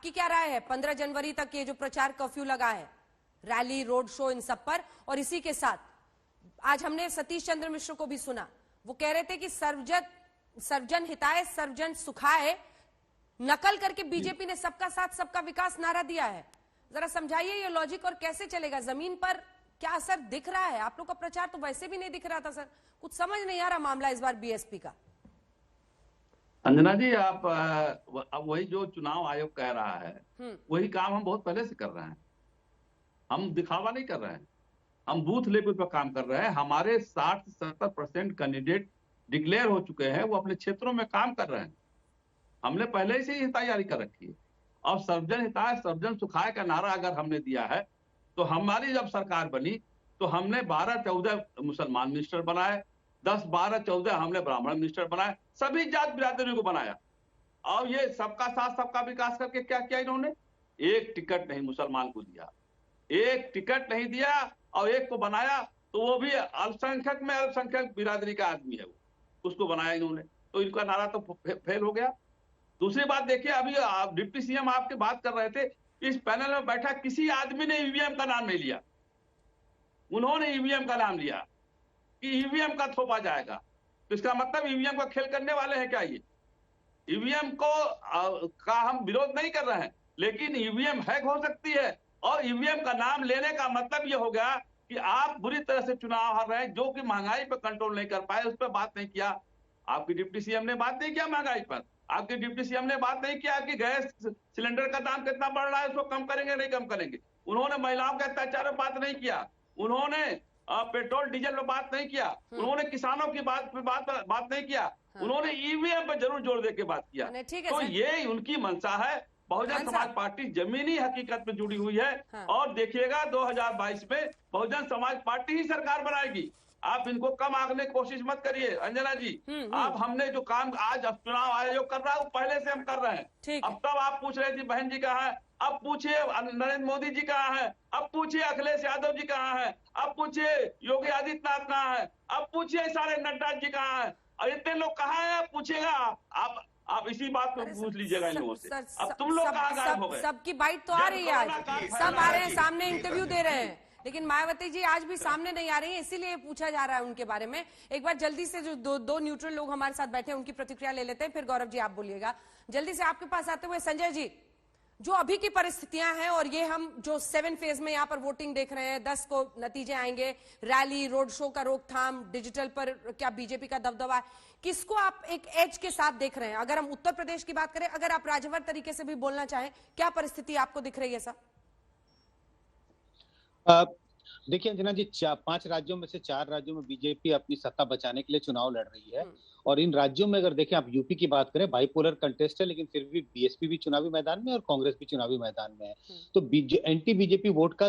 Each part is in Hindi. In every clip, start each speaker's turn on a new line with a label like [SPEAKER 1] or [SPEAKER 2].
[SPEAKER 1] आपकी क्या राय है 15 जनवरी तक ये जो प्रचार कर्फ्यू लगा है, रैली, रोड शो, इन सब पर? और इसी के साथ आज हमने सतीश चंद्र मिश्र को भी सुना, वो कह रहे थे कि सर्वजन हिताय सर्वजन सुखाय नकल करके बीजेपी ने सबका साथ सबका विकास नारा दिया है। जरा समझाइए ये लॉजिक और कैसे चलेगा, जमीन पर क्या असर दिख रहा है? आप लोग का प्रचार तो वैसे भी नहीं दिख रहा था सर, कुछ समझ नहीं आ रहा मामला इस बार बीएसपी का।
[SPEAKER 2] अंजना जी, आप अब वही जो चुनाव आयोग कह रहा है वही काम हम बहुत पहले से कर रहे हैं। हम दिखावा नहीं कर रहे हैं, हम बूथ लेवल पर काम कर रहे हैं। हमारे 60 से 70% कैंडिडेट डिक्लेयर हो चुके हैं, वो अपने क्षेत्रों में काम कर रहे हैं। हमने पहले से ही तैयारी कर रखी है। और सर्वजन हिताय सर्वजन सुखाय का नारा अगर हमने दिया है, तो हमारी जब सरकार बनी तो हमने 12-14 मुसलमान मिनिस्टर बनाए, 10-12-14 हमने ब्राह्मण मिनिस्टर बनाए, सभी जात बिरादरियों को बनाया। और ये सबका साथ सबका विकास करके क्या किया इन्होंने? एक टिकट नहीं मुसलमान को दिया, एक टिकट नहीं दिया, और एक को बनाया तो वो भी अल्पसंख्यक में अल्पसंख्यक बिरादरी का आदमी है, वो उसको बनाया इन्होंने, तो इनका नारा तो फेल हो गया। दूसरी बात देखिए, अभी डिप्टी सीएम आपके बात कर रहे थे, इस पैनल में बैठा किसी आदमी ने ईवीएम का नाम नहीं लिया। उन्होंने ईवीएम का नाम लिया कि ईवीएम का थोपा जाएगा, तो इसका मतलब ईवीएम का खेल करने वाले हैं क्या? ये ईवीएम का हम विरोध नहीं कर रहे हैं, लेकिन ईवीएम हैक हो सकती है, और ईवीएम का नाम लेने का मतलब ये हो गया कि आप बुरी तरह से चुनाव हार रहे हैं। जो कि महंगाई पर कंट्रोल नहीं कर पाए, उस पर बात नहीं किया। आपकी डिप्टी सीएम ने बात नहीं किया महंगाई पर, आपके डिप्टी सीएम ने बात नहीं किया कि गैस सिलेंडर का दाम कितना बढ़ रहा है, उसको कम करेंगे नहीं कम करेंगे। उन्होंने महिलाओं के अत्याचार पर बात नहीं किया, उन्होंने पेट्रोल डीजल पर बात नहीं किया, उन्होंने किसानों की बात नहीं किया, उन्होंने ईवीएम पर जरूर जोर दे के बात किया। तो ये उनकी मंशा है। बहुजन समाज पार्टी जमीनी हकीकत में जुड़ी हुई है, और देखिएगा 2022 में बहुजन समाज पार्टी ही सरकार बनाएगी। आप इनको कम आंकने की कोशिश मत करिए अंजना जी। आप हमने जो काम आज चुनाव आयोग कर रहा है, वो पहले से हम कर रहे हैं। अब तब आप पूछ रहे थे बहन जी कहाँ है, अब पूछिए नरेंद्र मोदी जी कहाँ है, अब पूछिए अखिलेश यादव जी कहाँ है, अब पूछिए योगी आदित्यनाथ कहाँ है, अब पूछिए सारे नड्डा जी कहाँ है, और इतने लोग कहाँ है? आप पूछिएगा, आप इसी बात को पूछ लीजिएगा इन लोगों से। अब तुम लोग कहाँ गायब हो गए?
[SPEAKER 1] सबकी बाइट तो आ रही है, आज सब आ रहे हैं, सामने इंटरव्यू दे रहे हैं, लेकिन मायावती जी आज भी सामने नहीं आ रही है, इसीलिए पूछा जा रहा है उनके बारे में। एक बार जल्दी से जो दो न्यूट्रल लोग हमारे साथ बैठे हैं उनकी प्रतिक्रिया ले लेते हैं, फिर गौरव जी आप बोलिएगा। जल्दी से आपके पास आते हुए संजय जी, जो अभी की परिस्थितियां हैं और ये हम जो 7 फेज में यहाँ पर वोटिंग देख रहे हैं, 10 को नतीजे आएंगे, रैली रोड शो का रोकथाम, डिजिटल पर क्या बीजेपी का दबदबा है, किसको आप एक एज के साथ देख रहे हैं? अगर हम उत्तर प्रदेश की बात करें, अगर आप राज्यवार तरीके से भी बोलना चाहें, क्या परिस्थिति आपको दिख रही है सर?
[SPEAKER 3] देखिए अंजना जी, 5 राज्यों में से 4 राज्यों में बीजेपी अपनी सत्ता बचाने के लिए चुनाव लड़ रही है, और इन राज्यों में अगर देखें, आप यूपी की बात करें, बाइपोलर कंटेस्ट है, लेकिन फिर भी बीएसपी भी चुनावी मैदान में और कांग्रेस भी चुनावी मैदान में है। तो एंटी बीजेपी वोट का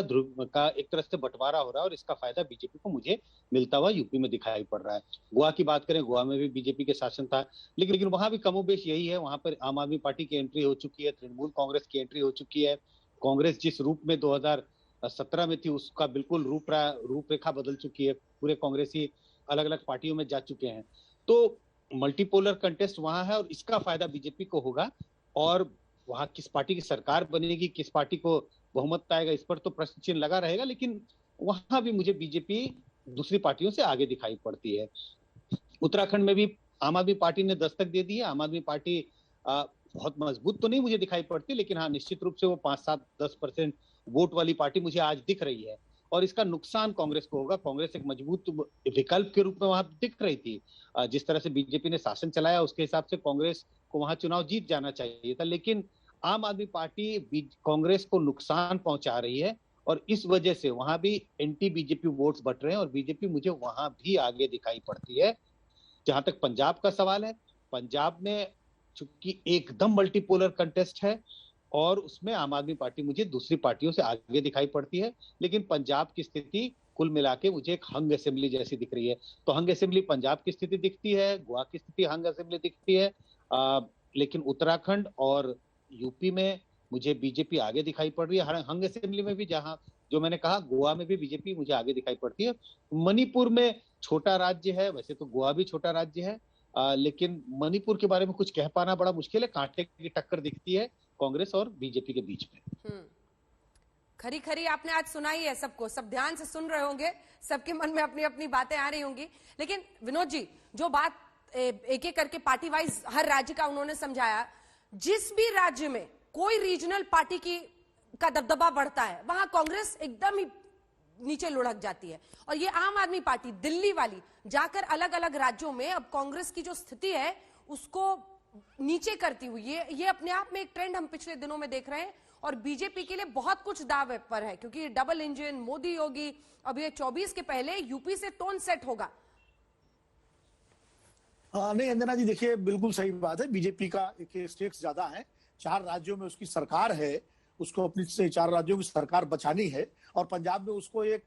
[SPEAKER 3] एक तरह से बंटवारा हो रहा है, और इसका फायदा बीजेपी को मुझे मिलता हुआ यूपी में दिखाई पड़ रहा है। गोवा की बात करें, गोवा में भी बीजेपी के शासन था, लेकिन वहां भी कमोबेश यही है। वहां पर आम आदमी पार्टी की एंट्री हो चुकी है, तृणमूल कांग्रेस की एंट्री हो चुकी है। कांग्रेस जिस रूप में 2017 में थी, उसका बिल्कुल रूपरेखा बदल चुकी है। पूरे कांग्रेसी अलग अलग पार्टियों में जा चुके हैं। तो मल्टीपोलर कंटेस्ट वहां है, और इसका फायदा बीजेपी को होगा। और वहां किस पार्टी की सरकार बनेगी, किस पार्टी को बहुमत पाएगा, इस पर तो प्रश्न चिन्ह लगा रहेगा, लेकिन वहां भी मुझे बीजेपी दूसरी पार्टियों से आगे दिखाई पड़ती है। उत्तराखंड में भी आम आदमी पार्टी ने दस्तक दे दी है। आम आदमी पार्टी बहुत मजबूत तो नहीं मुझे दिखाई पड़ती, लेकिन हाँ, निश्चित रूप से वो 5-7-10% वोट वाली पार्टी मुझे आज दिख रही है, और इसका नुकसान कांग्रेस को होगा। कांग्रेस एक मजबूत विकल्प के रूप में वहां दिख रही थी। जिस तरह से बीजेपी ने शासन चलाया, उसके हिसाब से कांग्रेस को वहां चुनाव जीत जाना चाहिए था, लेकिन आम आदमी पार्टी कांग्रेस को नुकसान पहुंचा रही है, और इस वजह से वहां भी एंटी बीजेपी वोट्स बट रहे हैं, और बीजेपी मुझे वहां भी आगे दिखाई पड़ती है। जहां तक पंजाब का सवाल है, पंजाब में चूंकि एकदम मल्टीपोलर कंटेस्ट है, और उसमें आम आदमी पार्टी मुझे दूसरी पार्टियों से आगे दिखाई पड़ती है, लेकिन पंजाब की स्थिति कुल मिला के मुझे एक हंग असेंबली जैसी दिख रही है। तो हंग असेंबली पंजाब की स्थिति दिखती है, गोवा की स्थिति हंग असेंबली दिखती है, लेकिन उत्तराखंड और यूपी में मुझे बीजेपी आगे दिखाई पड़ रही है। हंग असेंबली में भी, जहां जो मैंने कहा, गोवा में भी बीजेपी मुझे आगे दिखाई पड़ती है। मणिपुर में छोटा राज्य है, वैसे तो गोवा भी छोटा राज्य है, लेकिन मणिपुर के बारे में कुछ कह पाना बड़ा मुश्किल है। कांटे की टक्कर दिखती है कांग्रेस और बीजेपी के बीच में।
[SPEAKER 1] खरी खरी आपने आज सुनाई है सबको, सब ध्यान से सुन रहे होंगे, सबके मन में अपनी अपनी बातें आ रही होंगी। लेकिन विनोद जी, जो बात एक एक करके पार्टी वाइज हर राज्य का उन्होंने समझाया, जिस भी राज्य में कोई रीजनल पार्टी का दबदबा बढ़ता है वहां कांग्रेस एकदम ही नीचे लुढ़क जाती है। और ये आम आदमी पार्टी दिल्ली वाली जाकर अलग अलग राज्यों में अब कांग्रेस की जो स्थिति है उसको नीचे करती हुई, ये अपने आप में एक ट्रेंड हम पिछले दिनों में देख रहे हैं। और बीजेपी के लिए बहुत कुछ दाव पर है, क्योंकि डबल इंजन मोदी योगी, अब ये 24 के पहले यूपी से टोन सेट होगा।
[SPEAKER 4] नहीं अंजना जी, देखिए बिल्कुल सही बात है। बीजेपी का एक स्टेक्स ज्यादा है, 4 राज्यों में उसकी सरकार है, उसको अपनी से 4 राज्यों की सरकार बचानी है। और पंजाब में उसको एक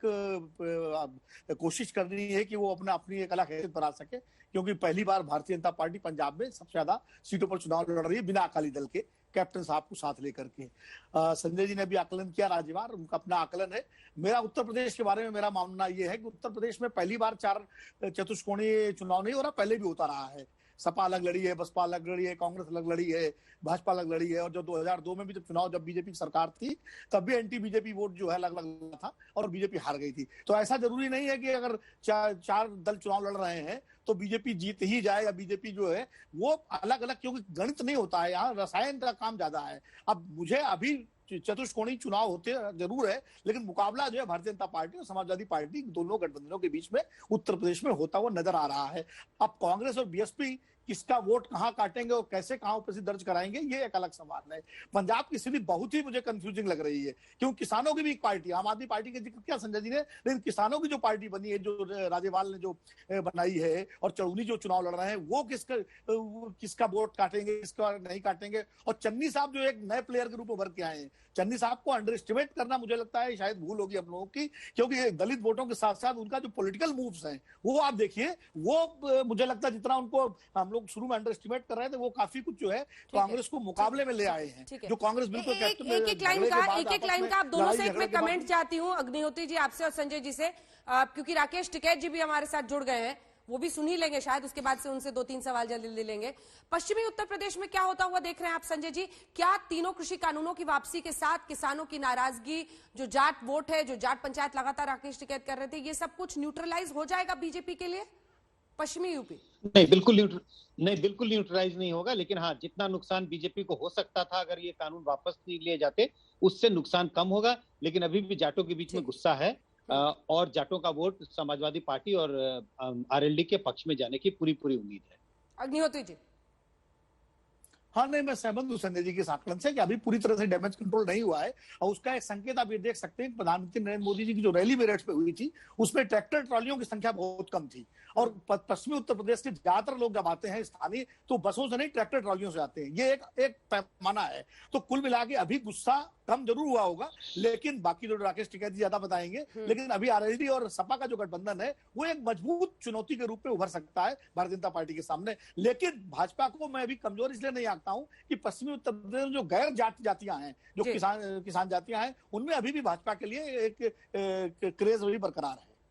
[SPEAKER 4] कोशिश करनी है कि वो अपनी एक अलग हैसियत बना सके, क्योंकि पहली बार भारतीय जनता पार्टी पंजाब में सबसे ज्यादा सीटों पर चुनाव लड़ रही है बिना अकाली दल के, कैप्टन साहब को साथ लेकर के। संजय जी ने भी आकलन किया राज्यवार, उनका अपना आकलन है। मेरा उत्तर प्रदेश के बारे में मेरा मानना यह है कि उत्तर प्रदेश में पहली बार 4 चतुष्कोणीय चुनाव नहीं हो रहा, पहले भी होता रहा है। सपा अलग लड़ी है, बसपा अलग लड़ी है, कांग्रेस अलग लड़ी है, भाजपा अलग लड़ी है। और जो 2002 में भी जब बीजेपी की सरकार थी तब भी एंटी बीजेपी वोट जो है अलग अलग था और बीजेपी हार गई थी। तो ऐसा जरूरी नहीं है कि अगर 4 दल चुनाव लड़ रहे हैं तो बीजेपी जीत ही जाए, या बीजेपी जो है वो अलग अलग, क्योंकि गणित नहीं होता है, यहाँ रसायन का काम ज्यादा है। अब मुझे अभी चतुष्कोणीय चुनाव होते जरूर है, लेकिन मुकाबला जो है भारतीय जनता पार्टी और समाजवादी पार्टी दोनों गठबंधनों के बीच में उत्तर प्रदेश में होता हुआ नजर आ रहा है। अब कांग्रेस और बीएसपी किसका वोट कहां काटेंगे और कैसे कहां उपस्थिति दर्ज कराएंगे, ये एक अलग सवाल है। पंजाब की स्थिति बहुत ही मुझे कंफ्यूजिंग लग रही है, क्योंकि किसानों की भी एक पार्टी, आम आदमी पार्टी का जिक्र किया संजय जी ने, लेकिन किसानों की जो पार्टी बनी है, जो राजेवाल ने जो बनाई है, और चौधरी जो चुनाव लड़ रहे हैं, वो किसका वोट काटेंगे, किसका नहीं काटेंगे। और चन्नी साहब जो एक नए प्लेयर के रूप में उभर के आए हैं, चन्नी साहब को अंडर एस्टिमेट करना मुझे लगता है शायद भूल होगी हम लोगों की, क्योंकि दलित वोटों के साथ साथ उनका जो पॉलिटिकल मूव्स हैं वो आप देखिए, वो मुझे लगता है जितना उनको हम लोग शुरू में अंडर एस्टिमेट कर रहे थे, वो काफी कुछ जो है कांग्रेस को मुकाबले में ले आए हैं, जो कांग्रेस बिल्कुल
[SPEAKER 1] एक लाइन का आप दोनों से एक मैं कमेंट चाहती हूँ अग्निहोत्री जी आपसे और संजय जी से, क्योंकि राकेश टिकैत जी भी हमारे साथ जुड़ गए हैं, वो भी सुन ही लेंगे शायद, उसके बाद से उनसे 2-3 सवाल जल्दी लेंगे। पश्चिमी उत्तर प्रदेश में क्या होता हुआ देख रहे हैं आप संजय जी? क्या तीनों कृषि कानूनों की वापसी के साथ किसानों की नाराजगी, जो जाट वोट है, जो जाट पंचायत लगातार राकेश टिकैत कर रहे थे, ये सब कुछ न्यूट्रलाइज हो जाएगा बीजेपी के लिए पश्चिमी यूपी?
[SPEAKER 3] नहीं, बिल्कुल न्यूट्रलाइज नहीं होगा, लेकिन हाँ, जितना नुकसान बीजेपी को हो सकता था अगर ये कानून वापस नहीं लिए जाते, उससे नुकसान कम होगा। लेकिन अभी भी जाटों के बीच में गुस्सा है, और जाटों का वोट समाजवादी पार्टी और आरएलडी के पक्ष में जाने की पूरी उम्मीद है।
[SPEAKER 1] अग्निहोत्री जी?
[SPEAKER 4] हाँ, नहीं, मैं सहमत हूँ संजय जी के आकलन से कि अभी पूरी तरह से डैमेज कंट्रोल नहीं हुआ है। और उसका एक संकेत आप ये देख सकते हैं, प्रधानमंत्री नरेंद्र मोदी जी की जो रैली मेरठ पे हुई थी, उसमें ट्रैक्टर ट्रॉलियों की संख्या बहुत कम थी। और पश्चिमी उत्तर प्रदेश के ज्यादातर लोग जब आते हैं स्थानीय, तो बसों से नहीं, ट्रैक्टर ट्रॉलियों से आते हैं। ये एक पैमाना है। तो कुल मिला के अभी गुस्सा कम जरूर हुआ होगा, लेकिन बाकी जो राकेश टिकैत जी ज्यादा बताएंगे, लेकिन अभी आरएलडी और सपा का जो गठबंधन है वो एक मजबूत चुनौती के रूप में उभर सकता है भारतीय जनता पार्टी के सामने। लेकिन भाजपा को मैं अभी कमजोर इसलिए नहीं आंकता हूं कि पश्चिमी उत्तर प्रदेश में जो गैर जातियां हैं, जो किसान जातियां हैं, उनमें अभी भी भाजपा के लिए एक क्रेज वही बरकरार है।